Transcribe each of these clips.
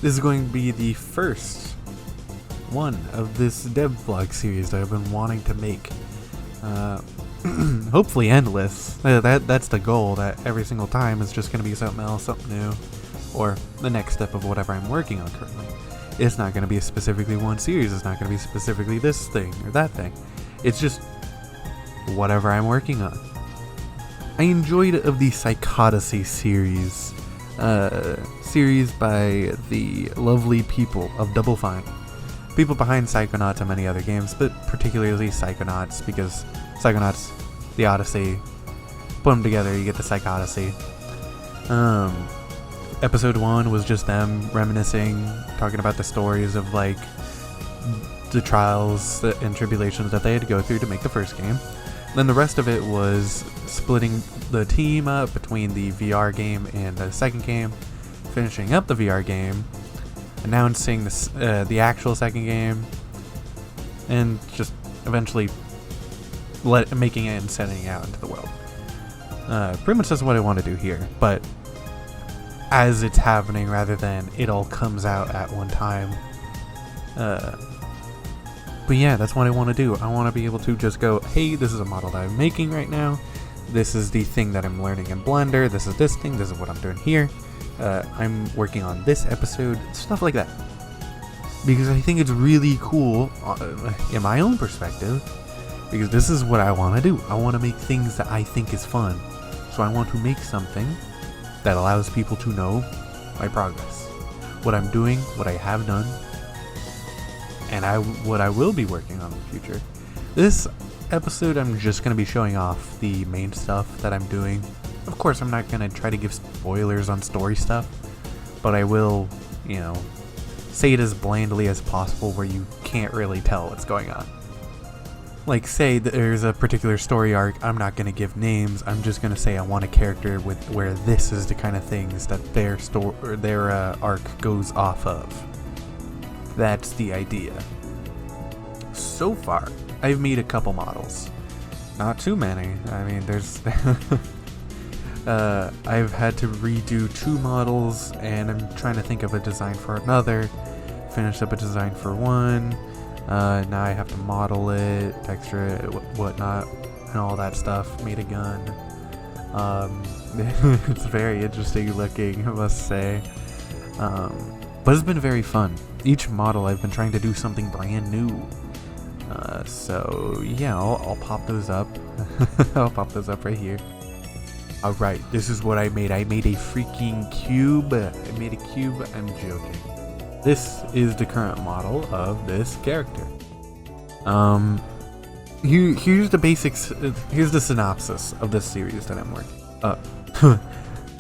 This is going to be the first one of this dev vlog series that I've been wanting to make. Hopefully endless. That's the goal, that every single time is just going to be something else, something new, or the next step of whatever I'm working on currently. It's not going to be specifically one series, it's not going to be specifically this thing or that thing. It's just whatever I'm working on. I enjoyed of the Psychodicy series, series by the lovely people of Double Fine. People behind Psychonauts and many other games, but particularly Psychonauts, because Psychonauts, the Odyssey, put them together, you get the Psychodicy. Episode 1 was just them reminiscing, talking about the stories of like the trials and tribulations that they had to go through to make the first game. Then the rest of it was splitting the team up between the VR game and the second game, finishing up the VR game, announcing the actual second game, and just eventually making it and sending it out into the world. Pretty much that's what I want to do here, but as it's happening rather than it all comes out at one time. But yeah, that's what I want to do. I want to be able to just go, hey, this is a model that I'm making right now. This is the thing that I'm learning in Blender. This is this thing. This is what I'm doing here. I'm working on this episode. Stuff like that. Because I think it's really cool in my own perspective. Because this is what I want to do. I want to make things that I think is fun. So I want to make something that allows people to know my progress. What I'm doing, what I have done, and what I will be working on in the future. This episode I'm just going to be showing off the main stuff that I'm doing. Of course I'm not going to try to give spoilers on story stuff, but I will, say it as blandly as possible where you can't really tell what's going on. Like, say there's a particular story arc, I'm not going to give names, I'm just going to say I want a character with where this is the kind of things that their arc goes off of. That's the idea. So far, I've made a couple models. Not too many. I mean, there's... I've had to redo 2 models, and I'm trying to think of a design for another. Finish up a design for one. Now I have to model it, texture it, whatnot, and all that stuff. Made a gun. It's very interesting looking, I must say. But it's been very fun. Each model I've been trying to do something brand new. So yeah, I'll pop those up. I'll pop those up right here. Alright, this is what I made. I made a freaking cube. I made a cube. I'm joking. This is the current model of this character. Here's the basics. Here's the synopsis of this series that I'm working.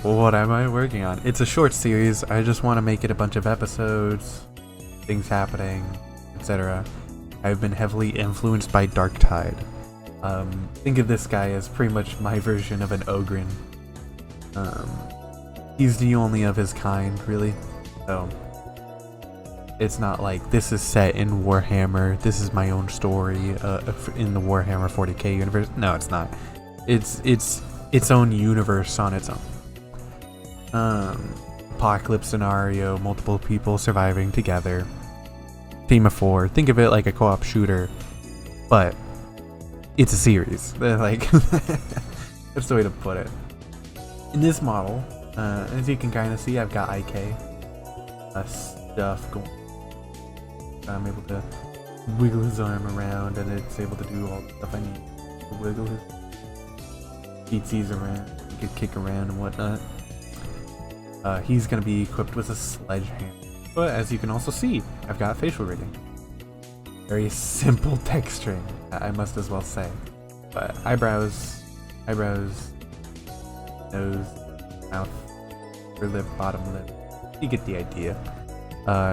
What am I working on? It's a short series. I just want to make it a bunch of episodes, things happening, etc. I've been heavily influenced by Darktide. Think of this guy as pretty much my version of an Ogren. He's the only of his kind, really. So it's not like this is set in Warhammer. This is my own story in the Warhammer 40k universe. No, it's not. It's its own universe on its own. Apocalypse scenario, multiple people surviving together. Team of 4. Think of it like a co-op shooter, but it's a series. Like, that's the way to put it. In this model, as you can kind of see, I've got IK stuff going. I'm able to wiggle his arm around, and it's able to do all the stuff I need to wiggle his feetsies around. He could kick around and whatnot. He's going to be equipped with a sledgehammer. But as you can also see, I've got facial rigging. Very simple texturing, I must as well say. But eyebrows, nose, mouth, upper lip, bottom lip. You get the idea.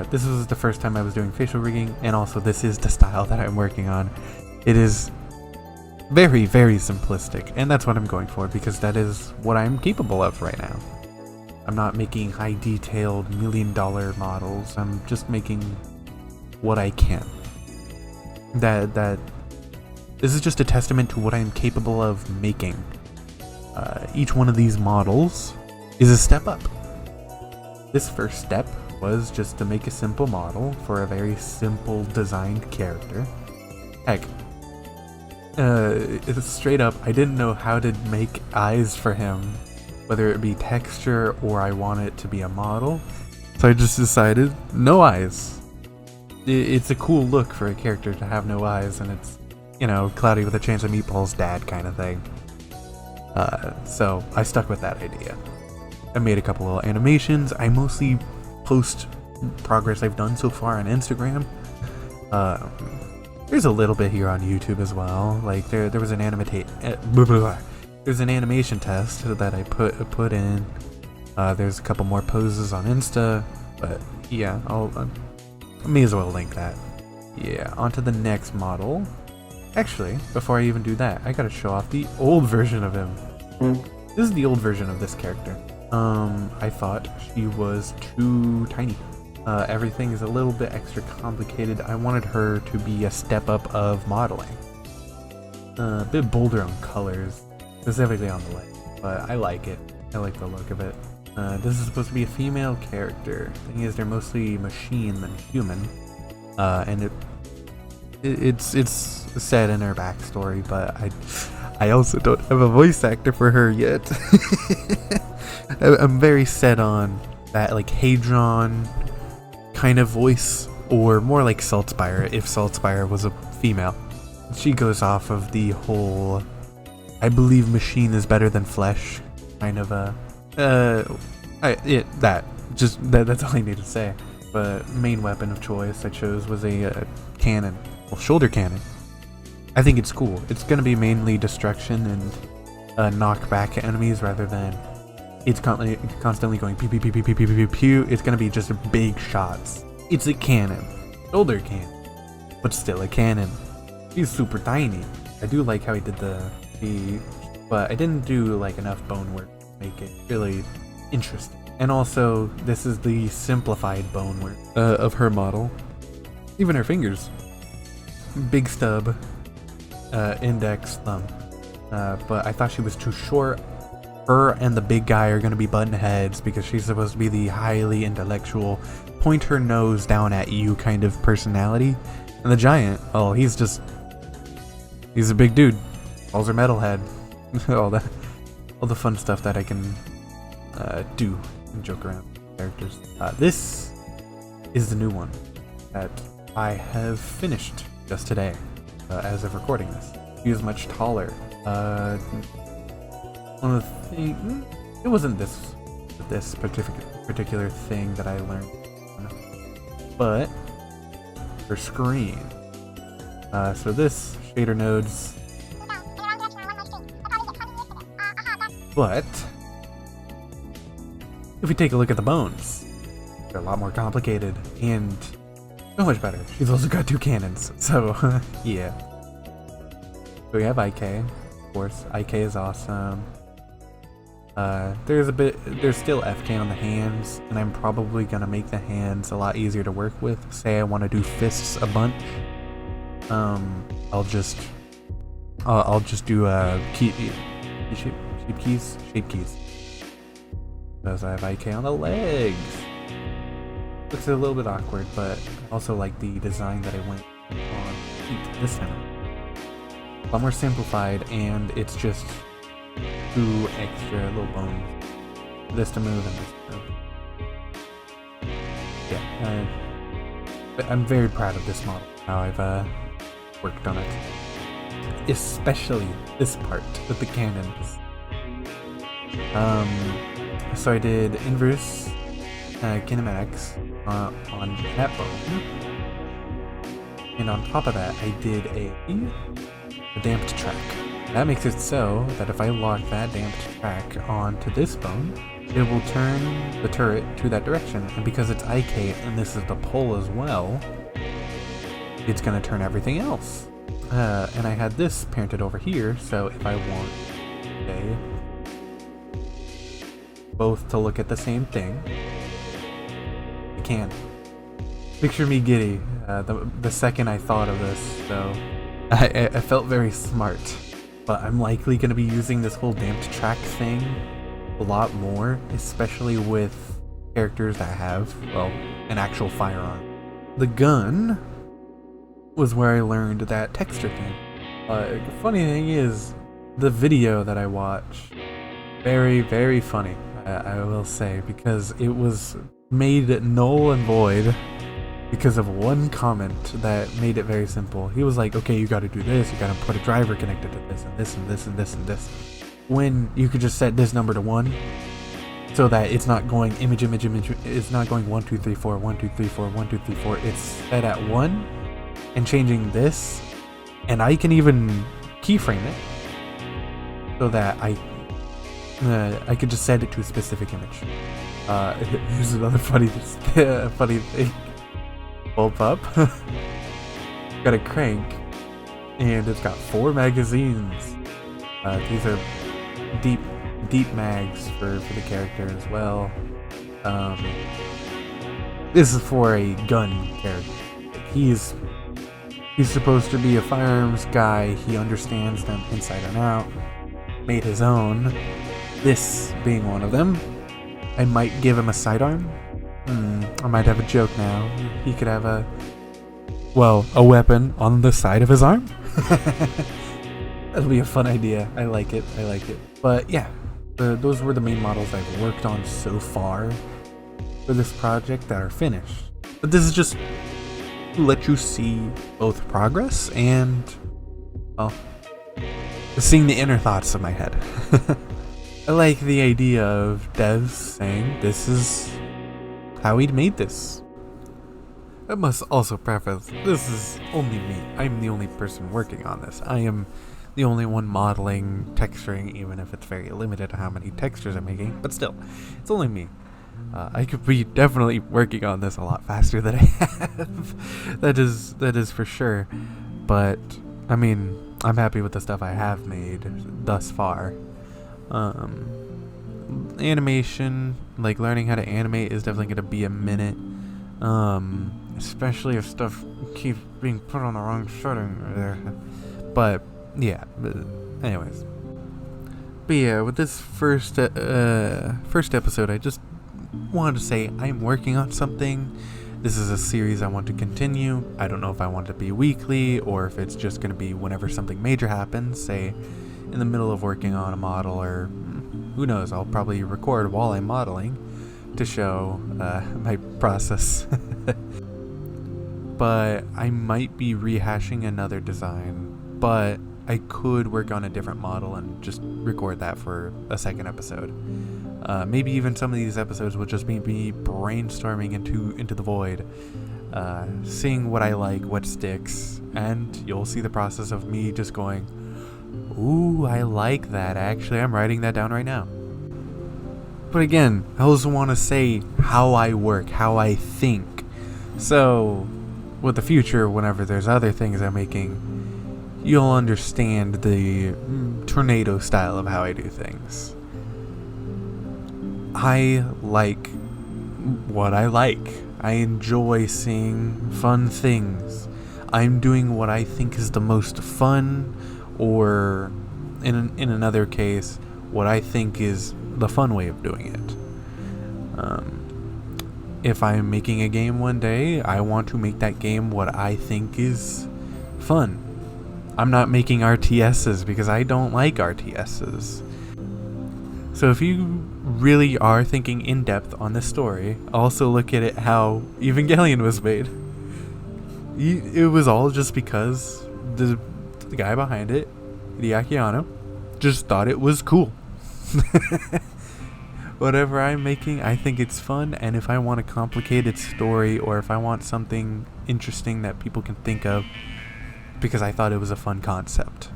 This was the first time I was doing facial rigging, and also this is the style that I'm working on. It is very, very simplistic, and that's what I'm going for, because that is what I'm capable of right now. I'm not making high detailed $1 million models, I'm just making what I can. This is just a testament to what I'm capable of making. Each one of these models is a step up. this first step was just to make a simple model for a very simple designed character. Heck, straight up, I didn't know how to make eyes for him, whether it be texture or I want it to be a model. So I just decided no eyes. It's a cool look for a character to have no eyes, and it's, you know, Cloudy with a Chance of Meatballs dad kind of thing. So I stuck with that idea. I made a couple little animations. I mostly post progress I've done so far on Instagram. There's a little bit here on YouTube as well. Like there was an there's an animation test that I put in. There's a couple more poses on Insta, but yeah, I may as well link that. Yeah, on to the next model. Actually, before I even do that, I gotta show off the old version of him. This is the old version of this character. I thought she was too tiny. Everything is a little bit extra complicated. I wanted her to be a step up of modeling. A bit bolder on colors, specifically on the leg, but I like it. I like the look of it. This is supposed to be a female character. Thing is, they're mostly machine than human, and it's said in her backstory, but I also don't have a voice actor for her yet. I'm very set on that, like Hadron kind of voice, or more like Saltspire if Saltspire was a female. She goes off of the whole I believe machine is better than flesh kind of that's all I need to say. But main weapon of choice I chose was a cannon, well, shoulder cannon. I think it's cool. It's gonna be mainly destruction and knock back enemies rather than it's constantly going pew pew pew pew pew pew pew pew. It's gonna be just big shots. It's a cannon, shoulder cannon, but still a cannon. He's super tiny. I do like how he did but I didn't do like enough bone work to make it really interesting. And also, this is the simplified bone work of her model. Even her fingers, big stub, index, thumb. But I thought she was too short. Her and the big guy are going to be button heads because she's supposed to be the highly intellectual, point her nose down at you kind of personality. And the giant, oh, he's a big dude. Calls her metalhead. all the fun stuff that I can do and joke around with characters. This is the new one that I have finished just today, as of recording this. She is much taller. One of the things, it wasn't this particular thing that I learned, but her screen. So this shader nodes, but if we take a look at the bones, they're a lot more complicated and so much better. She's also got two cannons, so yeah. So we have IK, of course. IK is awesome. There's still FK on the hands, and I'm probably gonna make the hands a lot easier to work with. Say I want to do fists a bunch, I'll just do shape keys. Because I have IK on the legs. Looks a little bit awkward, but I also like the design that I went on feet this time. A lot more simplified, and it's just 2 extra little bones. This to move and this to move. Yeah, I'm very proud of this model, how I've worked on it. Especially this part with the cannons. So I did inverse kinematics on that bone. And on top of that, I did a damped track. That makes it so that if I lock that damped track onto this bone, it will turn the turret to that direction. And because it's IK and this is the pole as well, it's gonna turn everything else. And I had this parented over here, so if I want both to look at the same thing, I can. Picture me giddy the second I thought of this, so I felt very smart. But I'm likely going to be using this whole damped track thing a lot more, especially with characters that have, well, an actual firearm. The gun was where I learned that texture thing. The funny thing is, the video that I watched, very, very funny, I will say, because it was made null and void because of one comment that made it very simple. He was like, okay, you gotta do this, you gotta put a driver connected to this, and this, and this, and this, and this. When you could just set this number to 1, so that it's not going image, it's not going 1, 2, 3, 4, 1, 2, 3, 4, 1, 2, 3, 4. It's set at 1 and changing this, and I can even keyframe it so that I could just set it to a specific image. Here's another funny thing. Bulb up. Got a crank, and it's got 4 magazines. These are deep mags for the character as well. This is for a gun character. He's supposed to be a firearms guy. He understands them inside and out. Made his own. This being one of them. I might give him a sidearm. I might have a joke now. He could have a weapon on the side of his arm. That'll be a fun idea. I like it. But yeah, those were the main models I've worked on so far for this project that are finished. But this is just to let you see both progress and, well, seeing the inner thoughts of my head. I like the idea of devs saying this is how he'd made this. I must also preface, this is only me. I'm the only person working on this. I am the only one modeling, texturing, even if it's very limited to how many textures I'm making. But still, it's only me. I could be definitely working on this a lot faster than I have. That is for sure. But, I mean, I'm happy with the stuff I have made thus far. Animation, like learning how to animate, is definitely going to be a minute. Especially if stuff keeps being put on the wrong setting. But yeah, anyways. But yeah, with this first episode, I just wanted to say I'm working on something. This is a series I want to continue. I don't know if I want it to be weekly or if it's just going to be whenever something major happens, say in the middle of working on a model, or who knows, I'll probably record while I'm modeling to show my process. But I might be rehashing another design, but I could work on a different model and just record that for a second episode. Maybe even some of these episodes will just be me brainstorming into the void, seeing what I like, what sticks, and you'll see the process of me just going, ooh, I like that. Actually, I'm writing that down right now. But again, I also want to say how I work, how I think. So, with the future, whenever there's other things I'm making, you'll understand the tornado style of how I do things. I like what I like. I enjoy seeing fun things. I'm doing what I think is the most fun, or in another case, what I think is the fun way of doing it. If I'm making a game one day, I want to make that game what I think is fun. I'm not making RTSs because I don't like RTSs. So if you really are thinking in depth on this story, also look at it how Evangelion was made. It was all just because the guy behind it, Hideaki Anno, just thought it was cool. Whatever I'm making, I think it's fun, and if I want a complicated story, or if I want something interesting that people can think of, because I thought it was a fun concept.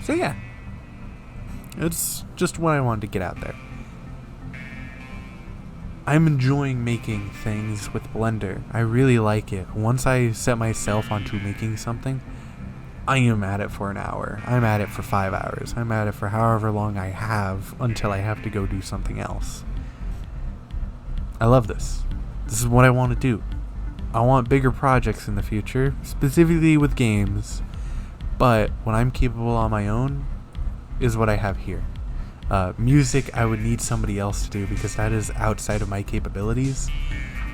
So yeah, it's just what I wanted to get out there. I'm enjoying making things with Blender. I really like it. Once I set myself onto making something, I am at it for an hour. I'm at it for 5 hours. I'm at it for however long I have until I have to go do something else. I love this. This is what I want to do. I want bigger projects in the future, specifically with games, but what I'm capable on my own is what I have here. Music, I would need somebody else to do because that is outside of my capabilities.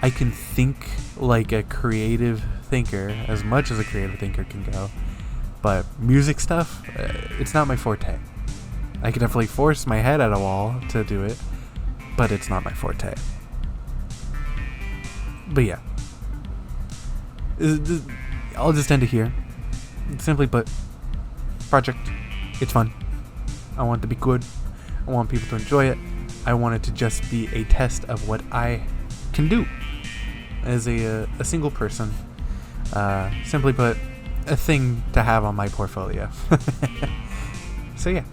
I can think like a creative thinker, as much as a creative thinker can go, but music stuff, it's not my forte. I can definitely force my head at a wall to do it, but it's not my forte. But yeah, I'll just end it here. Simply put, project, it's fun. I want it to be good. I want people to enjoy it. I want it to just be a test of what I can do as a single person. Simply put, a thing to have on my portfolio. So yeah.